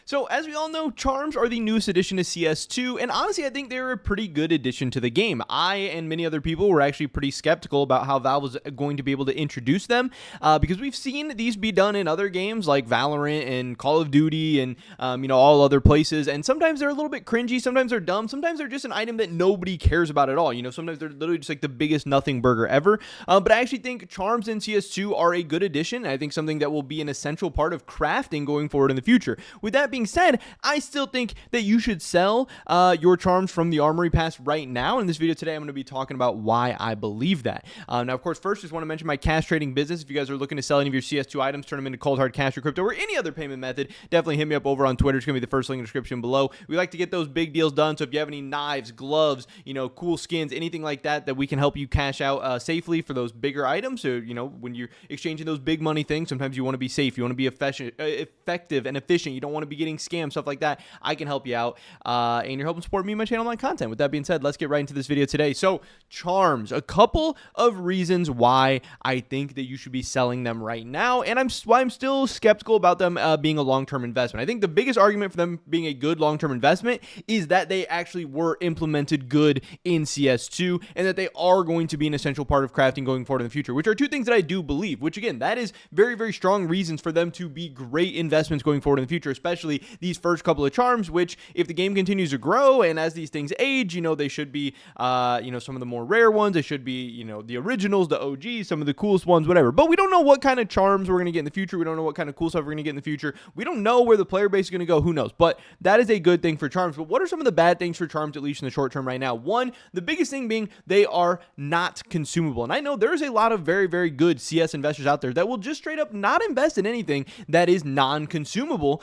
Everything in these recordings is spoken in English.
So as we all know, charms are the newest addition to CS2, and honestly, I think they're a pretty good addition to the game. I and many other people were actually pretty skeptical about how Valve was going to be able to introduce them, because we've seen these be done in other games like Valorant and Call of Duty and all other places, and sometimes they're a little bit cringy, sometimes they're dumb, sometimes they're just an item that nobody cares about at all. Sometimes they're literally just like the biggest nothing burger ever. But I actually think charms in CS2 are a good addition. I think something that will be an essential part of crafting going forward in the future. With that being said, I still think that you should sell your charms from the Armory Pass right now. In this video today, I'm going to be talking about why I believe that. Now, of course, first, just want to mention my cash trading business. If you guys are looking to sell any of your CS2 items, turn them into cold hard cash or crypto or any other payment method, definitely hit me up over on Twitter. It's going to be the first link in the description below. We like to get those big deals done. So if you have any knives, gloves, cool skins, anything like that we can help you cash out safely for those bigger items. So, when you're exchanging those big money things, sometimes you want to be safe. You want to be effective and efficient. You don't want to be getting scammed, stuff like that. I can help you out. And you're helping support me and my channel and my content. With that being said, let's get right into this video today. So, charms, a couple of reasons why I think that you should be selling them right now. And I'm still skeptical about them being a long-term investment. I think the biggest argument for them being a good long-term investment is that they actually were implemented good in CS2 and that they are going to be an essential part of crafting going forward in the future, which are two things that I do believe, which again, that is very, very strong reasons for them to be great investments going forward in the future, especially these first couple of charms, which if the game continues to grow and as these things age, they should be, some of the more rare ones. They should be, the originals, the OGs, some of the coolest ones, whatever. But we don't know what kind of charms we're going to get in the future. We don't know what kind of cool stuff we're going to get in the future. We don't know where the player base is going to go. Who knows? But that is a good thing for charms. But what are some of the bad things for charms, at least in the short term right now? One, the biggest thing being they are not consumable. And I know there's a lot of very, very good CS investors out there that will just straight up not invest in anything that is non-consumable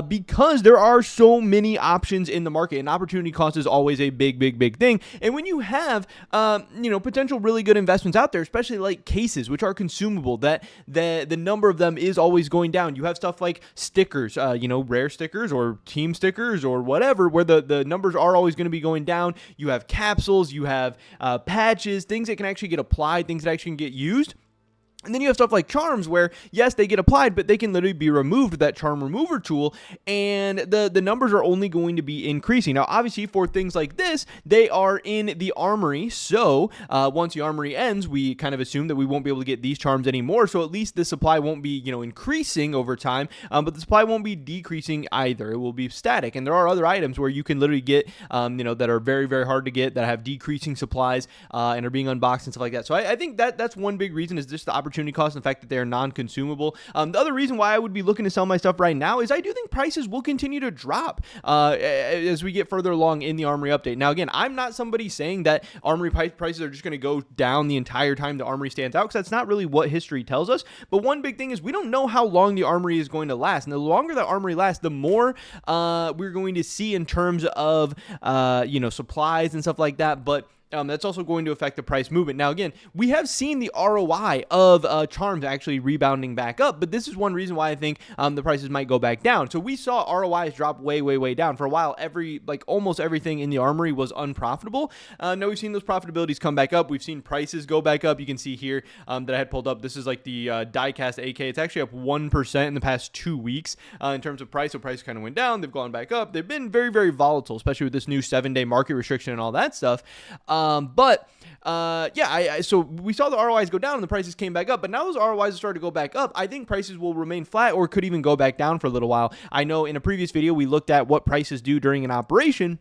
because there are so many options in the market, and opportunity cost is always a big, big, big thing. And when you have, potential really good investments out there, especially like cases, which are consumable, that the number of them is always going down. You have stuff like stickers, rare stickers or team stickers or whatever, where the numbers are always going to be going down. You have capsules, you have patches, things that can actually get applied, things that actually can get used. And then you have stuff like charms where, yes, they get applied, but they can literally be removed with that charm remover tool, and the numbers are only going to be increasing. Now, obviously, for things like this, they are in the armory, so once the armory ends, we kind of assume that we won't be able to get these charms anymore, so at least the supply won't be, increasing over time, but the supply won't be decreasing either. It will be static, and there are other items where you can literally get, that are very, very hard to get, that have decreasing supplies, and are being unboxed and stuff like that. So I think that's one big reason is just the opportunity cost and the fact that they are non-consumable. The other reason why I would be looking to sell my stuff right now is I do think prices will continue to drop as we get further along in the Armory update. Now, again, I'm not somebody saying that Armory prices are just going to go down the entire time the Armory stands out, because that's not really what history tells us. But one big thing is we don't know how long the Armory is going to last. And the longer the Armory lasts, the more we're going to see in terms of, supplies and stuff like that. But that's also going to affect the price movement. Now, again, we have seen the ROI of charms actually rebounding back up, but this is one reason why I think the prices might go back down. So we saw ROIs drop way, way, way down. For a while, almost everything in the Armory was unprofitable. Now we've seen those profitabilities come back up. We've seen prices go back up. You can see here that I had pulled up. This is like the diecast AK. It's actually up 1% in the past 2 weeks in terms of price. So prices kind of went down. They've gone back up. They've been very, very volatile, especially with this new 7-day market restriction and all that stuff. So we saw the ROIs go down and the prices came back up, but now those ROIs are starting to go back up. I think prices will remain flat or could even go back down for a little while. I know in a previous video, we looked at what prices do during an operation.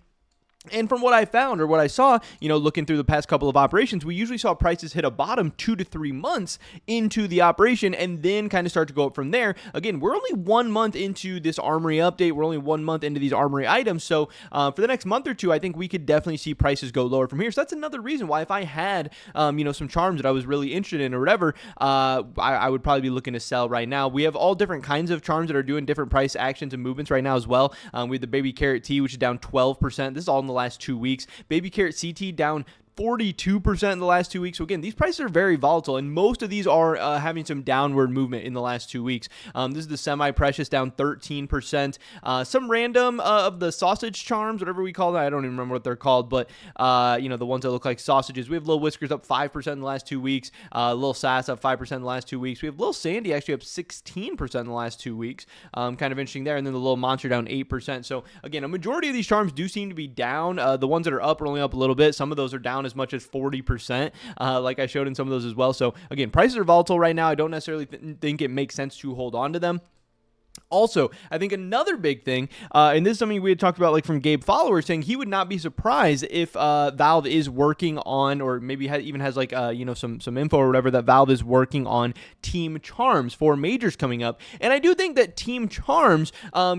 And from what I found or what I saw, looking through the past couple of operations, we usually saw prices hit a bottom 2 to 3 months into the operation and then kind of start to go up from there. Again, we're only 1 month into this Armory update. We're only 1 month into these Armory items. So for the next month or two, I think we could definitely see prices go lower from here. So that's another reason why if I had, some charms that I was really interested in or whatever, I would probably be looking to sell right now. We have all different kinds of charms that are doing different price actions and movements right now as well. We have the Baby Carrot T, which is down 12%. This is all in the last 2 weeks. Baby Carrot CT down 42% in the last 2 weeks. So again, these prices are very volatile, and most of these are having some downward movement in the last 2 weeks. This is the semi-precious down 13%. Some random of the sausage charms, whatever we call that, I don't even remember what they're called, but the ones that look like sausages. We have Lil Whiskers up 5% in the last 2 weeks. Lil Sass up 5% in the last 2 weeks. We have Lil Sandy actually up 16% in the last 2 weeks. Kind of interesting there. And then the Lil Monster down 8%. So again, a majority of these charms do seem to be down. The ones that are up are only up a little bit. Some of those are down as much as 40%, like I showed in some of those as well. So again, prices are volatile right now. I don't necessarily think it makes sense to hold on to them. Also, I think another big thing, and this is something we had talked about, like from Gabe Follower, saying he would not be surprised if Valve is working on, or maybe even has like some info or whatever, that Valve is working on team charms for majors coming up. And I do think that team charms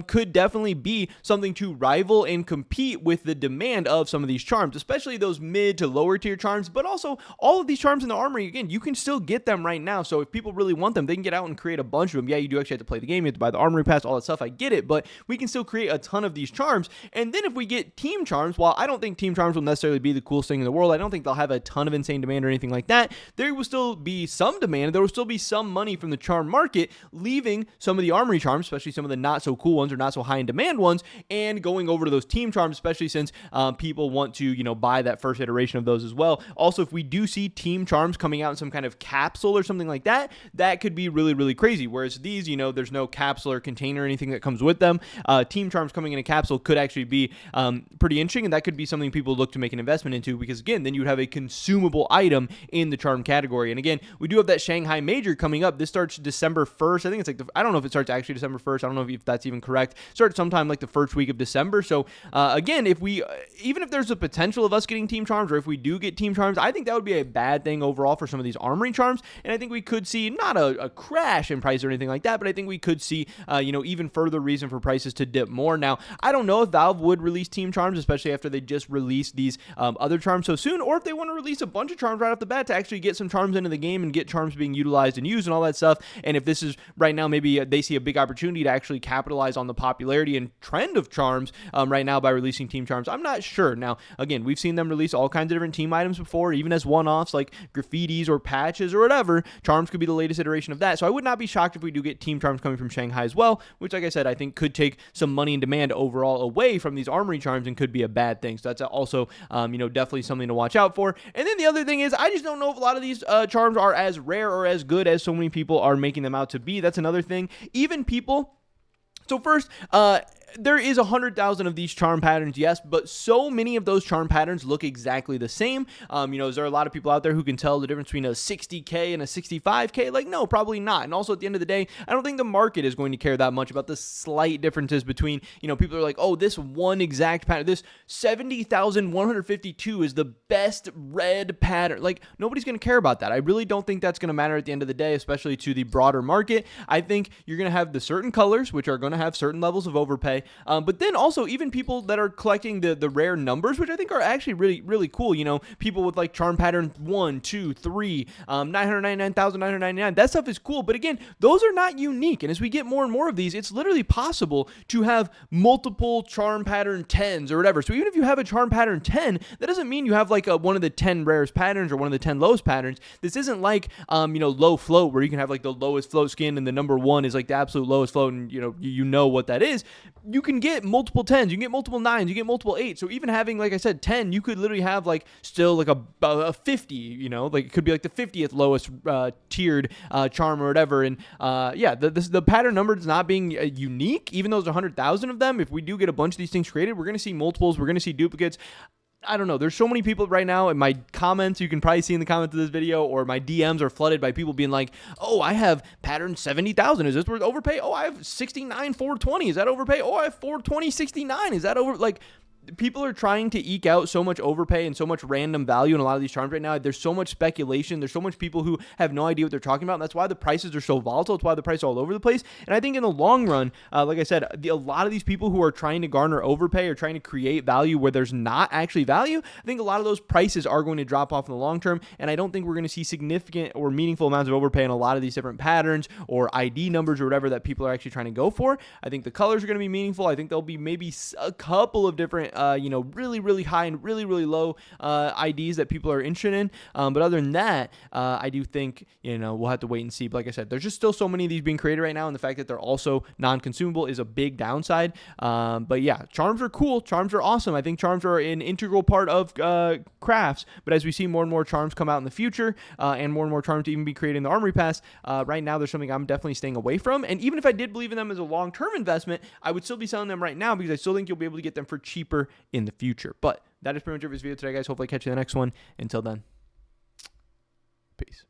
could definitely be something to rival and compete with the demand of some of these charms, especially those mid to lower tier charms. But also, all of these charms in the armory, again, you can still get them right now. So if people really want them, they can get out and create a bunch of them. Yeah, you do actually have to play the game. You have to buy the armory pass, all that stuff. I get it, but we can still create a ton of these charms. And then if we get team charms, while I don't think team charms will necessarily be the coolest thing in the world, I don't think they'll have a ton of insane demand or anything like that. There will still be some demand. There will still be some money from the charm market leaving some of the armory charms, especially some of the not so cool ones or not so high in demand ones, and going over to those team charms, especially since people want to buy that first iteration of those as well. Also, if we do see team charms coming out in some kind of capsule or something like that, that could be really, really crazy. Whereas these, there's no capsule or container or anything that comes with them. Team charms coming in a capsule could actually be pretty interesting, and that could be something people look to make an investment into, because again, then you would have a consumable item in the charm category. And again, we do have that Shanghai Major coming up. This starts December 1st. I think it's like I don't know if it starts actually December 1st. I don't know if that's even correct. Starts sometime like the first week of December. So again, even if there's a potential of us getting team charms, or if we do get team charms, I think that would be a bad thing overall for some of these armory charms. And I think we could see not a crash in price or anything like that, but I think we could see even further reason for prices to dip more. Now, I don't know if Valve would release team charms, especially after they just released these other charms so soon, or if they want to release a bunch of charms right off the bat to actually get some charms into the game and get charms being utilized and used and all that stuff. And if this is right now, maybe they see a big opportunity to actually capitalize on the popularity and trend of charms right now by releasing team charms. I'm not sure. Now, again, we've seen them release all kinds of different team items before, even as one-offs like graffitis or patches or whatever. Charms could be the latest iteration of that. So I would not be shocked if we do get team charms coming from Shanghai as well, which, like I said, I think could take some money and demand overall away from these armory charms and could be a bad thing. So that's also, definitely something to watch out for. And then the other thing is, I just don't know if a lot of these charms are as rare or as good as so many people are making them out to be. That's another thing. Even people. So first, there is 100,000 of these charm patterns, yes, but so many of those charm patterns look exactly the same. Is there a lot of people out there who can tell the difference between a 60K and a 65K? Like, no, probably not. And also, at the end of the day, I don't think the market is going to care that much about the slight differences between, people are like, oh, this one exact pattern, this 70,152 is the best red pattern. Like, nobody's going to care about that. I really don't think that's going to matter at the end of the day, especially to the broader market. I think you're going to have the certain colors, which are going to have certain levels of overpay. But then also even people that are collecting the rare numbers, which I think are actually really, really cool. People with like charm pattern 1, 2, 3, 999,999. That stuff is cool. But again, those are not unique. And as we get more and more of these, it's literally possible to have multiple charm pattern 10s or whatever. So even if you have a charm pattern 10, that doesn't mean you have like one of the 10 rarest patterns or one of the 10 lowest patterns. This isn't like, low float, where you can have like the lowest float skin and the number 1 is like the absolute lowest float, and you know what that is. You can get multiple 10s, you can get multiple 9s, you get multiple 8s. So even having, like I said, 10, you could literally have like still like a 50, like it could be like the 50th lowest tiered charm or whatever. And the pattern number is not being unique, even though there's 100,000 of them. If we do get a bunch of these things created, we're going to see multiples, we're going to see duplicates. I don't know. There's so many people right now in my comments. You can probably see in the comments of this video, or my DMs are flooded by people being like, oh, I have pattern 70,000. Is this worth overpay? Oh, I have 69,420. Is that overpay? Oh, I have 420,69. Is that over? Like, people are trying to eke out so much overpay and so much random value in a lot of these charms right now. There's so much speculation. There's so much people who have no idea what they're talking about. And that's why the prices are so volatile. It's why the price is all over the place. And I think in the long run, like I said, a lot of these people who are trying to garner overpay or trying to create value where there's not actually value, I think a lot of those prices are going to drop off in the long term. And I don't think we're going to see significant or meaningful amounts of overpay in a lot of these different patterns or ID numbers or whatever that people are actually trying to go for. I think the colors are going to be meaningful. I think there'll be maybe a couple of different really high and really low IDs that people are interested in. But other than that, I do think, we'll have to wait and see. But like I said, there's just still so many of these being created right now, and the fact that they're also non-consumable is a big downside. But yeah, charms are cool. Charms are awesome. I think charms are an integral part of crafts. But as we see more and more charms come out in the future, and more charms to even be created in the Armory Pass, right now there's something I'm definitely staying away from. And even if I did believe in them as a long-term investment, I would still be selling them right now because I still think you'll be able to get them for cheaper in the future. But that is pretty much it for this video today, guys. Hopefully I catch you in the next one. Until then, peace.